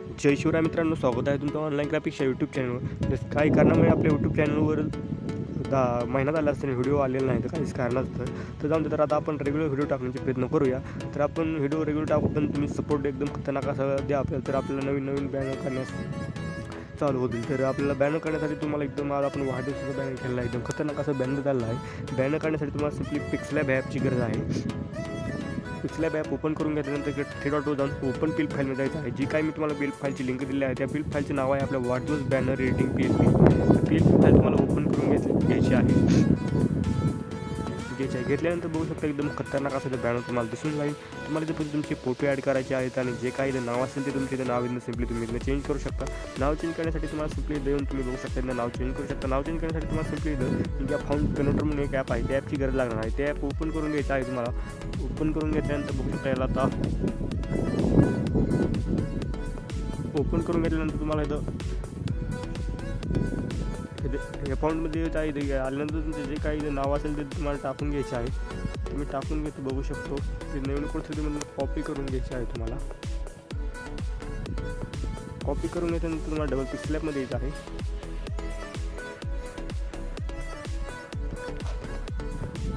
जय शिवराय मित्रांनो, स्वागत आहे तुमचं ऑनलाईन ग्राफिक्सच्या यूट्यूब चॅनलवर. काही कारणामुळे आपल्या यूट्यूब चॅनलवर महिना झाला असताना व्हिडिओ आलेला नाही, तर काहीच कारणास्तव तर जाऊन तर आता आपण रेग्युलर व्हिडिओ टाकण्याचे प्रयत्न करूया. तर आपण व्हिडिओ रेग्युलर टाकू, पण तुम्ही सपोर्ट एकदम खतरनाक असा द्या आपल्याला, तर आपल्याला नवीन बॅनर करण्यास चालू होतील. तर आपल्याला बॅनर करण्यासाठी तुम्हाला एकदम आज आपण वाढदिवसाचा बॅनर केलेला आहे, एकदम खतरनाक असा बॅनर झाला आहे. बॅनर करण्यासाठी तुम्हाला सिम्पली पिक्सलॅब ॲपची गरज आहे. पिक्सलॅब ॲप ओपन करून घेतल्यानंतर इकडे 3 जाऊन ओपन पिल फाईलमध्ये जायचं आहे. जी काही मी तुम्हाला पिल फाईलची लिंक दिली आहे, त्या पिल फाईलचं नाव आहे आपल्या वाढदिवस बॅनर एडिटिंग पिल फाईल तुम्हाला ओपन करून घ्यायची आहे. घेतल्यानंतर बघू शकता एकदम खतरनाक असं बॅनर तुम्हाला दिसून जाईल. तुम्हाला इथे तुमचे फोटो ॲड करायचे आहेत आणि जे काही नाव असेल ते तुमचे नाव इथं सिम्पली तुम्ही इथं चेंज करू शकता. नाव चेंज करण्यासाठी तुम्हाला सिम्पली देऊन तुम्ही बघू शकता इथं नाव चेंज करू शकता. नाव चेंज करण्यासाठी तुम्हाला सिम्पली इथं इंडिया फाउंड कन्व्हर्टर म्हणून एक ॲप आहे, त्या ॲपची गरज लागणार आहे. ते ॲप ओपन करून घ्यायचं आहे तुम्हाला. ओपन करून घेतल्यानंतर बघू शकता याला आता ओपन करून घेतल्यानंतर तुम्हाला इथं अकाउंटमध्ये इथे आल्यानंतर तुमचे जे काही नाव असेल ते तुम्हाला टाकून घ्यायचे आहे. तुम्ही टाकून घेतो बघू शकतो. ते नवीन कोणतरी कॉपी करून घ्यायची आहे तुम्हाला. कॉपी करून घेतल्यानंतर तुम्हाला डबल पिक्सलॅबमध्ये यायचं आहे.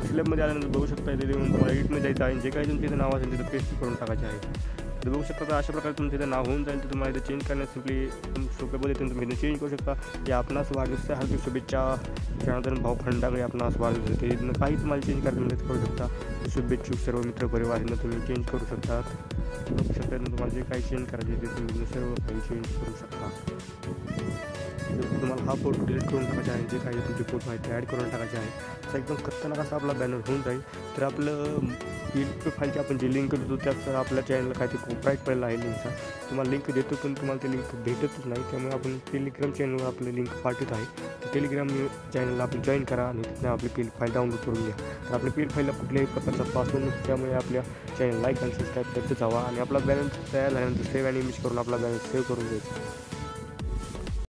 पिक्सलॅबमध्ये आल्यानंतर बघू शकता इथे देऊन तुम्हाला एडिटमध्ये जायचं आहे. जे काही तुमचे इथे नाव असेल तिथं पेस्ट करून टाकायचे आहे. तर बघू शकता तर अशा प्रकारे तुमचं इथं नाव होऊन जाईल. तर तुम्हाला इथं चेंज करण्यास सिम्पली सोप्या पद्धतीने तुम्ही इथं चेंज करू शकता. या आपणास वाढदिवसाच्या हार्दिक शुभेच्छा. त्यानंतर भाऊ खंडागळे आपणास वाढदिवस ते काही तुम्हाला चेंज करायला करू शकता. शुभेच्छुक सर्व मित्र परिवारांना तुम्ही चेंज करू शकता. बघू शकता तुम्हाला जे काही चेंज करायचे ते तुम्ही सर्व काही चेंज करू शकता. तुम्हाला हा फोटो डिलीट करून टाकायचा आहे, जे काही तुमचे फोटो आहेत ते ॲड करून टाकायचे आहे. असा एकदम खतरनाक असा आपला बॅनर होऊन जाईल. तर आपलं पी फाईलची आपण जे लिंक देतो त्याच आपल्या चॅनलला काय ते कॉपीराईट पडलेला आहे लिंकचा. तुम्हाला लिंक देतो पण तुम्हाला ते लिंक भेटतच नाही, त्यामुळे आपण टेलिग्राम चॅनलवर आपले लिंक पाठवत आहे. तर टेलिग्राम चॅनलला आपण जॉईन करा आणि तिथं आपली पी फाईल डाउनलोड करून घ्या. तर आपल्या पी फाईलला कुठल्याही प्रकारचा पासवर्ड नसतो, त्यामुळे आपल्या चॅनल लाईक आणि सबस्क्राईब करत जावा आणि आपला बॅलन्स तयार झाल्यानंतर सेव्ह आणि इमेज करून आपला बॅलन्स सेव्ह करून घ्यायचा.